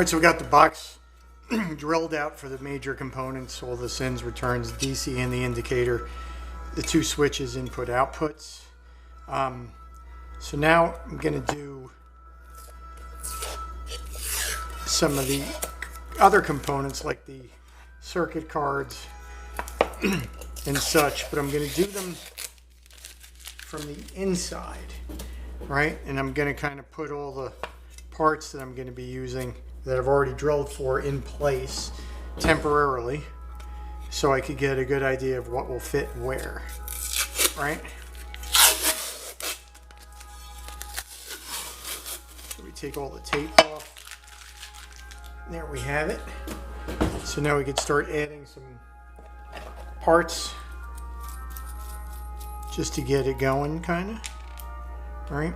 Alright, so we got the box drilled out for the major components, all the sends, returns, DC and the indicator, the two switches, input, outputs. So now I'm going to do some of the other components like the circuit cards and such, but I'm going to do them from the inside, right? And I'm going to kind of put all the parts that I'm going to be using that I've already drilled for in place temporarily so I could get a good idea of what will fit where, right? So we take all the tape off. There we have it. So now we can start adding some parts just to get it going, kind of, right?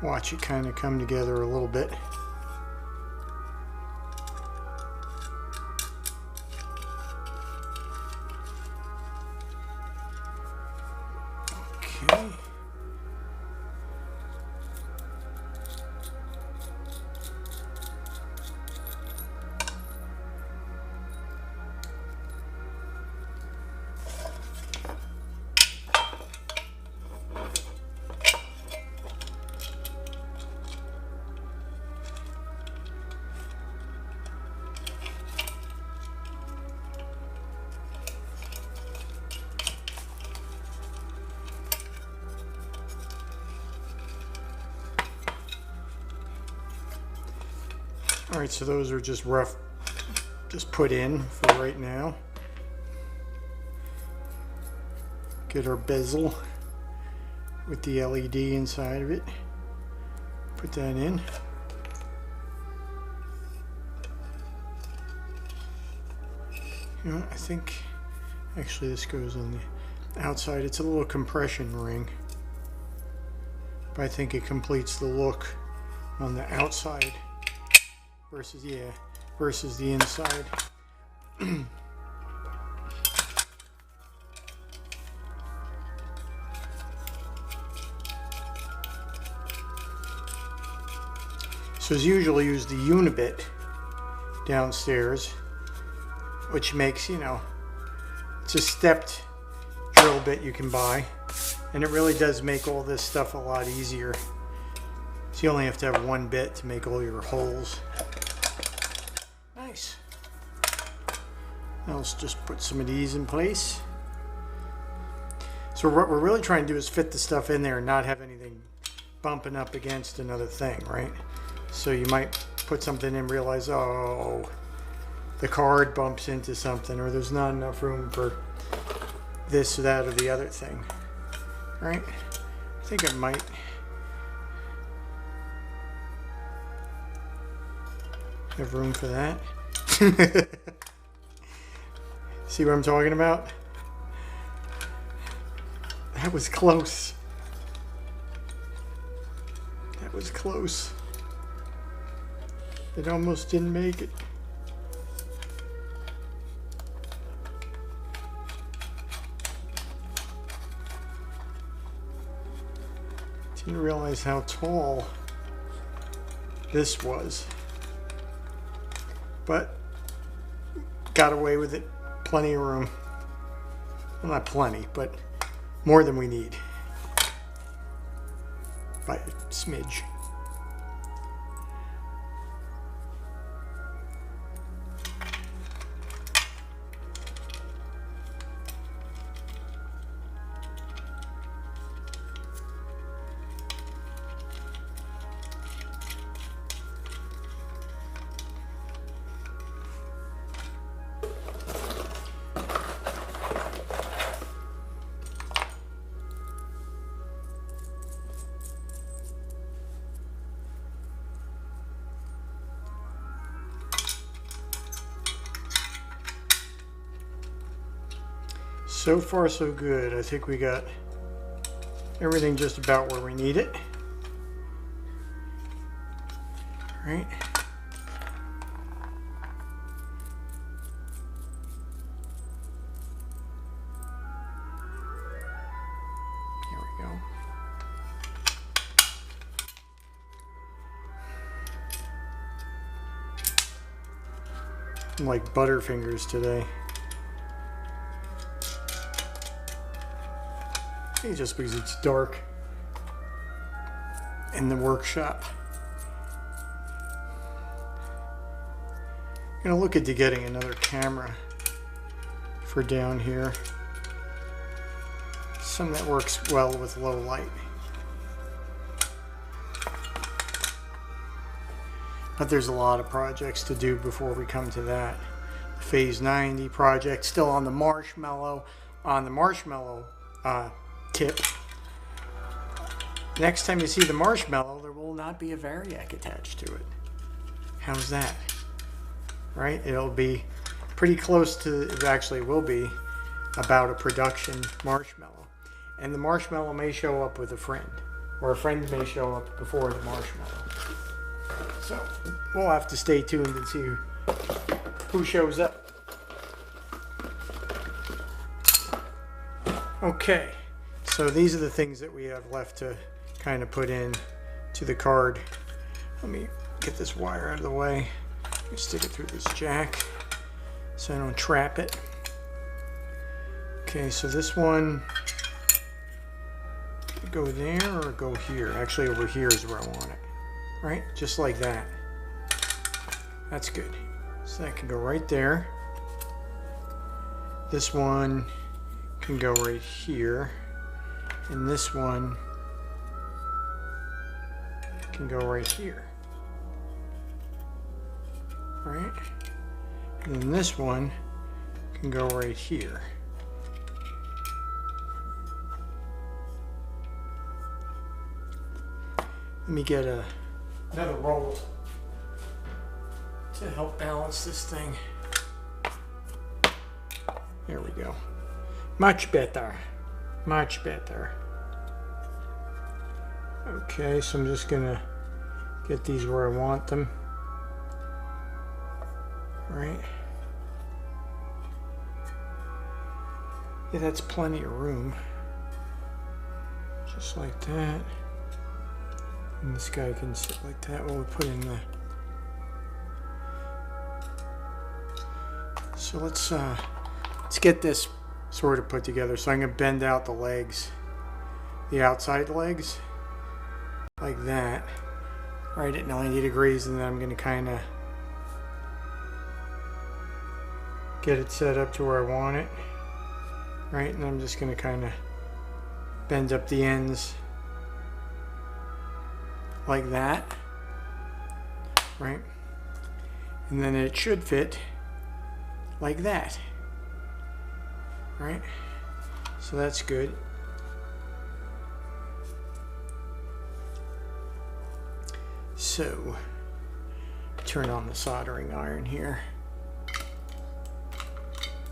Watch it kind of come together a little bit. Okay. Alright, so those are just rough, just put in for right now. Get our bezel with the LED inside of it. Put that in. You know, I think actually this goes on the outside. It's a little compression ring, but I think it completes the look on the outside versus the inside. So as usually use the unibit downstairs, which makes, you know, it's a stepped drill bit you can buy, and it really does make all this stuff a lot easier. So you only have to have one bit to make all your holes. Nice. Now let's just put some of these in place. So what we're really trying to do is fit the stuff in there and not have anything bumping up against another thing, right? So you might put something in and realize, oh, the card bumps into something, or there's not enough room for this or that or the other thing, right? I think I might have room for that. See what I'm talking about? That was close. That was close. It almost didn't make it. Didn't realize how tall this was, but got away with it. Plenty of room. Well, not plenty, but more than we need by a smidge. So far so good. I think we got everything just about where we need it. All right. I'm like Butterfingers today. Maybe just because it's dark in the workshop. I'm gonna look into getting another camera for down here. Some that works well with low light. But there's a lot of projects to do before we come to that. The Phase 90 project, still on the marshmallow tip. Next time you see the marshmallow, there will not be a variac attached to it. How's that? Right? It'll be pretty close to, it actually will be, about a production marshmallow. And the marshmallow may show up with a friend, or a friend may show up before the marshmallow. So we'll have to stay tuned and see who shows up. Okay, so these are the things that we have left to kind of put in to the card. Let me get this wire out of the way. Let me stick it through this jack so I don't trap it. Okay, so this one, go there or go here? Actually, over here is where I want it. Right? Just like that. That's good. So that can go right there. This one can go right here. And this one can go right here. Right? And then this one can go right here. Let me get another roll to help balance this thing. There we go. Much better. Much better. Okay, so I'm just gonna get these where I want them. Right. Yeah, that's plenty of room. Just like that. And this guy can sit like that while we put in the... So let's get this sort of put together. So I'm going to bend out the legs, the outside legs, like that, right at 90 degrees, and then I'm going to kind of get it set up to where I want it, right? And I'm just going to kind of bend up the ends like that, right? And then it should fit like that, right? So that's good. So turn on the soldering iron here.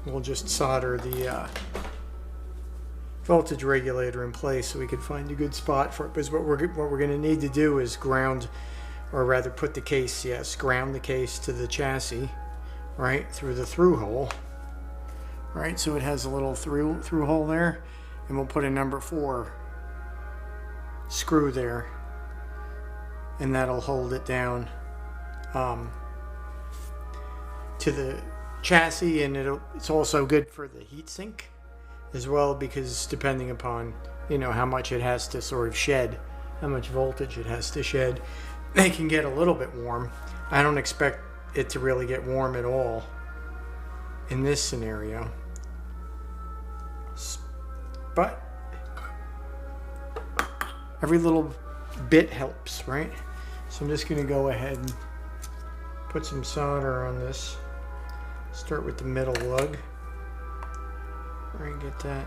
We'll just solder the voltage regulator in place so we can find a good spot for it, because what we're going to need to do is ground, or rather put the case, yes, ground the case to the chassis, right, through the through hole, right, so it has a little through hole there, and we'll put a number 4 screw there, and that'll hold it down to the chassis, and it's also good for the heat sink as well, because depending upon, you know, how much it has to sort of shed, how much voltage it has to shed, it can get a little bit warm. I don't expect it to really get warm at all in this scenario, but every little bit helps, right? So I'm just going to go ahead and put some solder on this. Start with the middle lug. Right, get that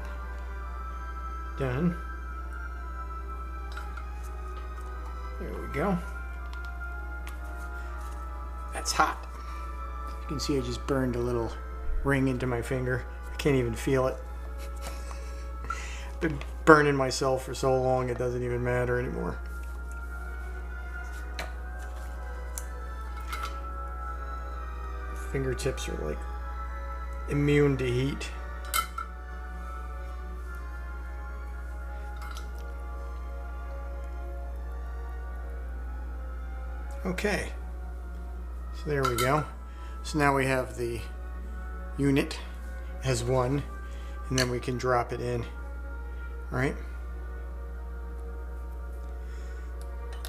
done. There we go. That's hot. You can see I just burned a little ring into my finger. I can't even feel it. I've been burning myself for so long it doesn't even matter anymore. Fingertips are like immune to heat. Okay, so there we go. So now we have the unit as one, and then we can drop it in, right?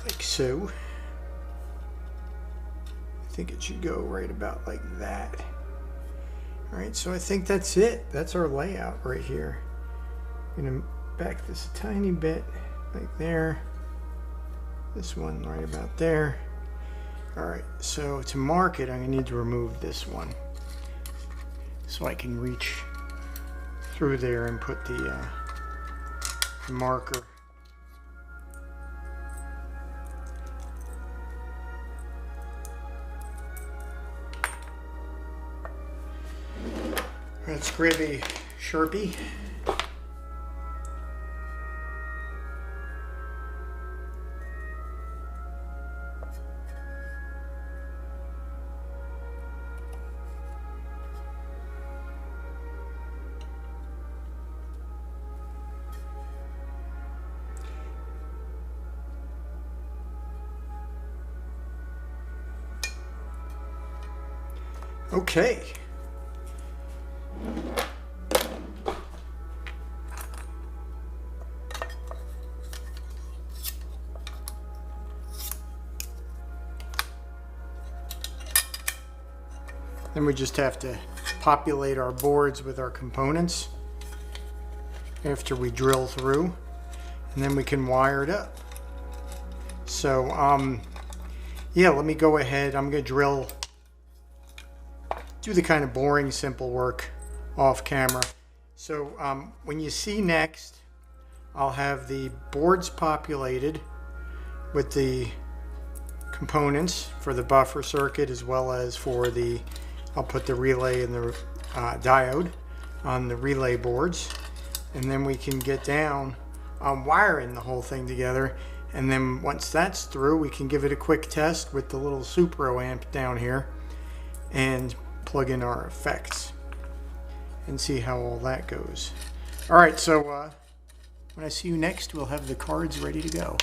Like so. I think it should go right about like that. All right, so I think that's it. That's our layout right here. I'm gonna back this a tiny bit, like there. This one right about there. All right, so to mark it, I'm gonna need to remove this one so I can reach through there and put the marker. Let's grab a Sharpie. Okay. Then we just have to populate our boards with our components after we drill through, and then we can wire it up. So yeah, let me go ahead. I'm gonna do the kind of boring simple work off camera. So when you see next, I'll have the boards populated with the components for the buffer circuit, as well as for the, I'll put the relay and the diode on the relay boards, and then we can get down on wiring the whole thing together. And then once that's through, we can give it a quick test with the little Supro amp down here and plug in our effects and see how all that goes. All right, so when I see you next, we'll have the cards ready to go.